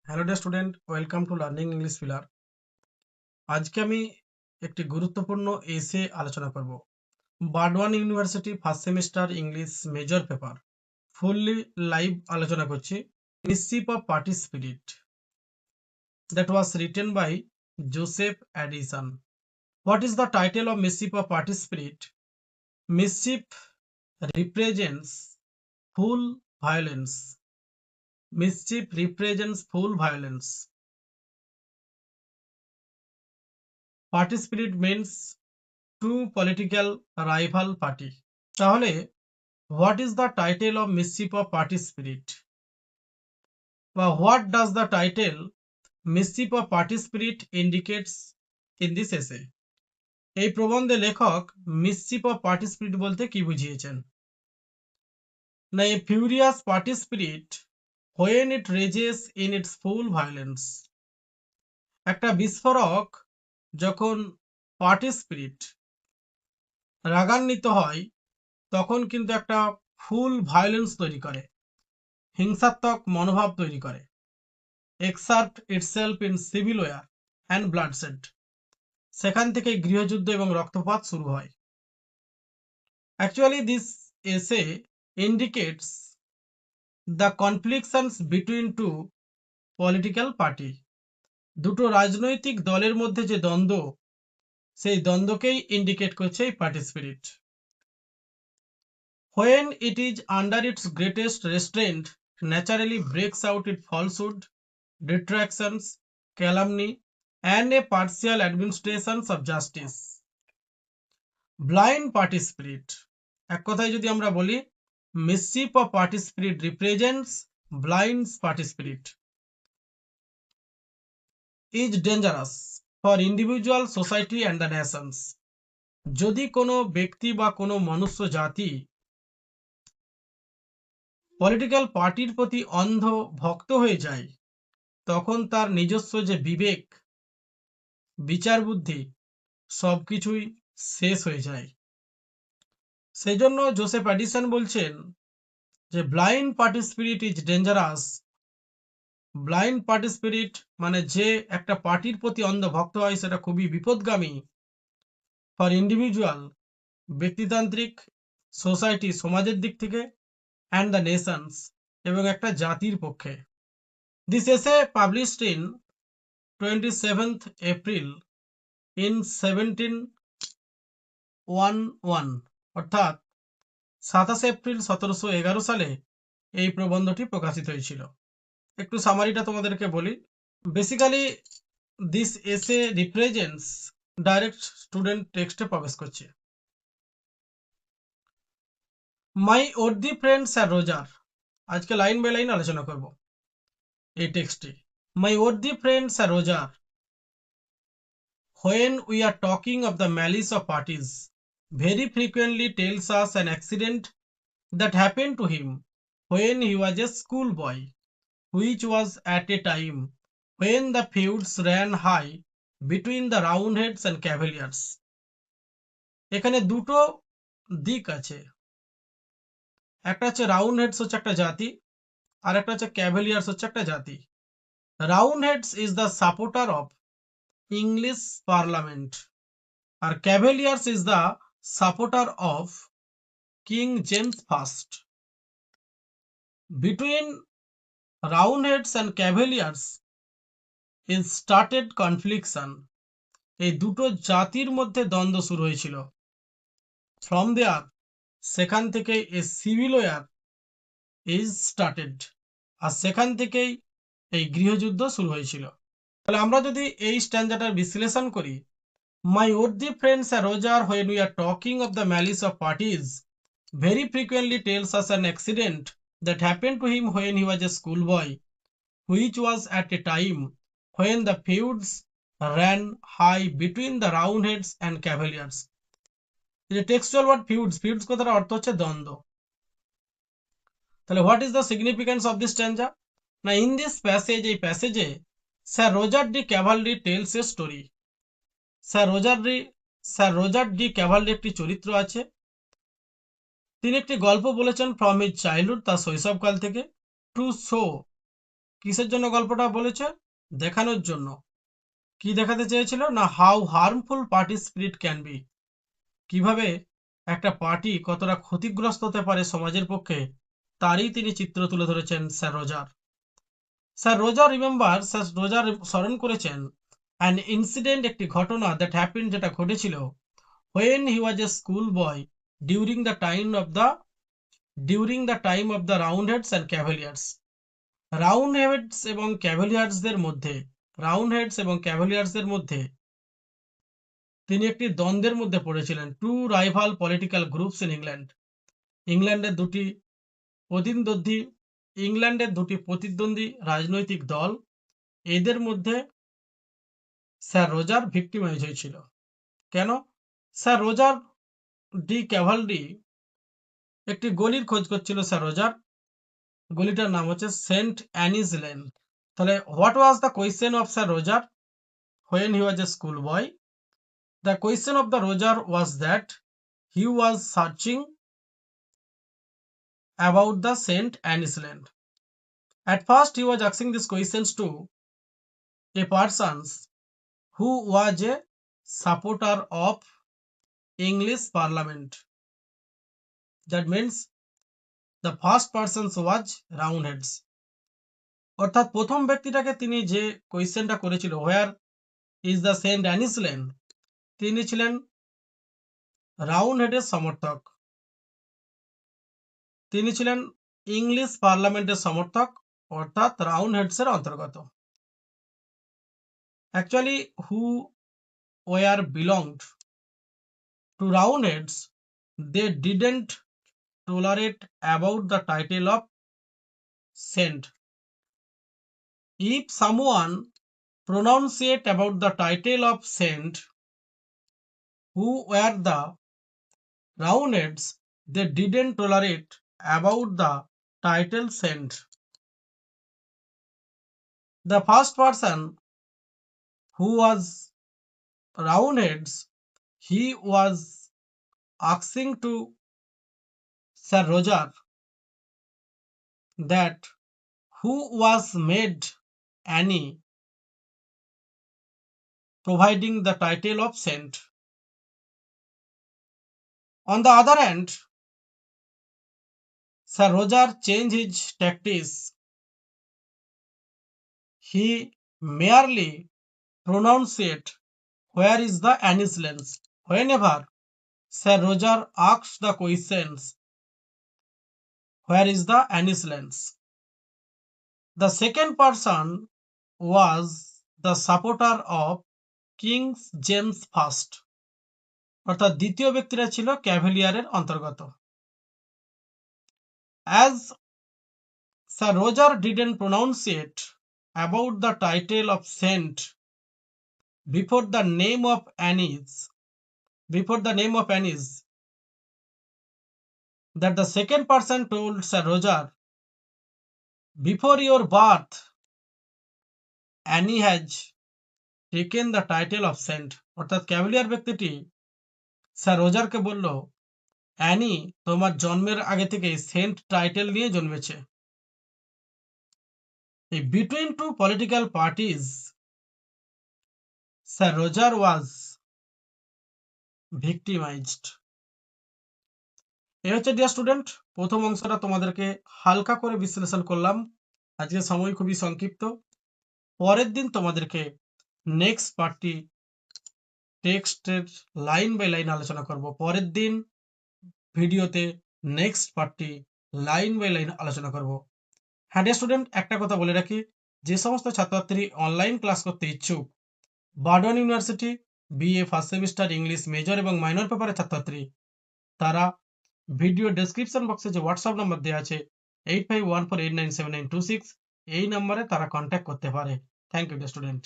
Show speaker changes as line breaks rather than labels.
Hello dear student, welcome to learning English pillar. আজকে আমি একটি গুরুত্বপূর্ণ এসে আলোচনা করব। Burdwan university first semester English major paper fully live আলোচনা করছি। Mischief of party spirit, that was written by Joseph Addison. What is the title of mischief of party spirit? Mischief represents full violence. Mischief represents full violence. Party spirit means two political rival party. তাহলে what is the title of mischief of party spirit? বা what does the title mischief of party spirit indicates in this essay? এই প্রবন্ধে লেখক mischief of party spirit বলতে কি বুঝিয়েছেন? না, a furious party spirit when it rages in its full violence. একটা বিস্ফোরক যখন পার্টি স্পিরিট রাগান্বিত হয় তখন কিন্তু একটা ফুল ভায়োলেন্স তৈরি করে, হিংসাত্মক মনোভাব তৈরি করে। Exert itself in civil war and bloodshed, সেখান থেকে গৃহযুদ্ধ এবং রক্তপাত শুরু হয়। Actually this essay indicates the conflictions between two political party. দুটো রাজনৈতিক দলের মধ্যে যে দ্বন্দ্ব, সেই দ্বন্দ্বকেই ইন্ডিকেট করছে এই party spirit. When it is under its greatest restraint, naturally breaks out in falsehood, detractions, calumny, and a partial administrations of justice. Blind party spirit, এক কথায় যদি আমরা বলি, mischief of party spirit represents blind party spirit, is dangerous for individual, society and the nations. যদি কোনো ব্যক্তি বা কোনো মনুষ্য জাতি পলিটিক্যাল পার্টির প্রতি অন্ধ ভক্ত হয়ে যায়, তখন তার নিজস্ব যে বিবেক, বিচার বুদ্ধি সবকিছুই শেষ হয়ে যায়। সেই জন্য জোসেফ অ্যাডিসন বলছেন যে blind party spirit is dangerous. Blind party spirit মানে যে একটা পার্টির প্রতি অন্ধ ভক্ত হয় সেটা খুবই বিপদগামী ফর ইন্ডিভিজুয়াল, ব্যক্তিতান্ত্রিক, সোসাইটি সমাজের দিক থেকে, অ্যান্ড দ্য নেশনস এবং একটা জাতির পক্ষে। দিস এসে published in 27th April in 1711, অর্থাৎ 27 এপ্রিল 1711 সালে এই প্রবন্ধটি প্রকাশিত হয়েছিল। একটু সামারিটা তোমাদেরকে বলি। বেসিক্যালি দিস এসে রিপ্রেজেন্টস, ডাইরেক্ট স্টুডেন্ট টেক্সটে প্রবেশ করছে। মাই ওর্দি ফ্রেন্ড স্যার রোজার, আজকে লাইন বাই লাইন আলোচনা করব এই টেক্সটে। মাই ওর্দি ফ্রেন্ড স্যার রোজার, when we are talking of the malice of parties, very frequently tells us an accident that happened to him when he was a schoolboy, which was at a time when the feuds ran high between the Roundheads and Cavaliers. এখানে দুটো দিক আছে, একটা হচ্ছে রাউন্ডহেডস হচ্ছে একটা জাতি, আর একটা হচ্ছে ক্যাভেলিয়ার্স হচ্ছে একটা জাতি। Roundheads is the supporter of English parliament, আর Cavaliers is the supporter of King James first. Between Roundheads and Cavaliers is started confliction. এই দুটো জাতির মধ্যে দ্বন্দ্ব শুরু হয়েছিল। From there, সেখান থেকে a civil war is started, আর সেখান থেকেই এই গৃহযুদ্ধ শুরু হয়েছিল। তাহলে আমরা যদি এই স্ট্যান্ডার্ডের বিশ্লেষণ করি, my worthy friends Sir Roger, when we are talking of the malice of parties, very frequently tells us an accident that happened to him when he was a schoolboy, which was at a time when the feuds ran high between the Roundheads and Cavaliers. The textual word feuds, feuds কথার অর্থ হচ্ছে দ্বন্দ্ব। তাহলে what is the significance of this stanza? না, in this passage, এই প্যাসেজে Sir Roger de Cavalry tells a story. Sir রোজার D Cavalry একটি চরিত্র আছে, তিনি একটি গল্প বলেছেন ফ্রম হিজ চাইল্ডহুড, তার শৈশবকাল থেকে, টু শো কিসের জন্য গল্পটা বলেছে? দেখানোর জন্য। কি দেখাতে চেয়েছিল? না how harmful party spirit can be, কিভাবে একটা পার্টি কতটা ক্ষতিগ্রস্ত হতে পারে সমাজের পক্ষে, তারই তিনি চিত্র তুলে ধরেছেন sir Roger. Sir Roger sir Roger স্মরণ করেছেন অ্যান ইনসিডেন্ট, একটি ঘটনা দ্যাট হ্যাপেন, যেটা ঘটেছিল when he was a school boy during the time of the Roundheads and Cavaliers. রাউন্ডহেডস এবং ক্যাভেলিয়ার্সদের মধ্যে তিনি একটি দ্বন্দ্বের মধ্যে পড়েছিলেন। Two rival political groups in England, ইংল্যান্ডের দুটি প্রতিদ্বন্দ্বী রাজনৈতিক দল, এদের মধ্যে স্যার রজার ভিক্টিমাইজ হয়েছিল। কেন? স্যার রজার ডি ক্যাভালরি একটি গলির খোঁজ করছিল। স্যার রজার, গলিটার নাম হচ্ছে সেন্ট অ্যানিস লেন। তাহলে what was the question of sir Roger when he was a school boy? The question of the Roger was that he was searching about the St. Anne's Land. At first, he was asking these questions to a person who was a supporter of English Parliament. That means the first person was Roundheads. অর্থাৎ প্রথম ব্যক্তিটাকে তিনি যে কোয়েশ্চেনটা করেছিল, where is the St. Anne's Land, তিনি ছিলেন রাউন্ডহেডের সমর্থক, তিনি ছিলেন ইংলিশ পার্লামেন্টের সমর্থক, অর্থাৎ রাউন্ডহেডসের অন্তর্গত। Actually who were belonged to Roundheads, they didn't tolerate about the title of saint. If someone pronunciate about the title of saint who were the Roundheads, they didn't tolerate about the title saint. The first person who was Roundheads, he was asking to Sir Roger that who was made Annie providing the title of saint. On the other hand, Sir Roger changed his tactics. He merely pronunciated where is the Annie's Land. Whenever Sir Roger asked the questions, where is the Annie's Land? The second person was the supporter of King James I. অর্থাৎ দ্বিতীয় ব্যক্তিরা ছিল ক্যাভেলিয়ারের অন্তর্গত। As Sir Roger didn't pronunciate about the title of saint before the name of Anne's, that the second person told Sir Roger, before your birth, Annie has taken the title of saint. অর্থাৎ cavalier ব্যক্তিটি sir রোজারকে বলল, Annie তোমার জন্মের আগে থেকে Saint title নিয়ে জন্মেছে। Between two political parties, Sir Roger was victimized. এই হচ্ছে ডিয়ার স্টুডেন্ট, প্রথম অংশটা তোমাদেরকে হালকা করে বিশ্লেষণ করলাম। আজকে সময় খুবই সংক্ষিপ্ত। পরের দিন তোমাদেরকে নেক্সট পার্টটি টেক্সটের লাইন বাই লাইন আলোচনা করব। পরের দিন ভিডিওতে নেক্সট পার্টটি লাইন বাই লাইন আলোচনা করব। হ্যাঁ ডিয়ার স্টুডেন্ট, একটা কথা বলে রাখি, যে সমস্ত ছাত্রছাত্রী অনলাইন ক্লাস করতে ইচ্ছুক, burden university BA first semester English major এবং মাইনর পেপারের ছাত্রছাত্রী, তারা ভিডিও ডেসক্রিপশন বক্সে যে হোয়াটসঅ্যাপ নাম্বার দেওয়া আছে 8514897926, এই নাম্বারে তারা কন্ট্যাক্ট করতে পারে। Thank you dear student.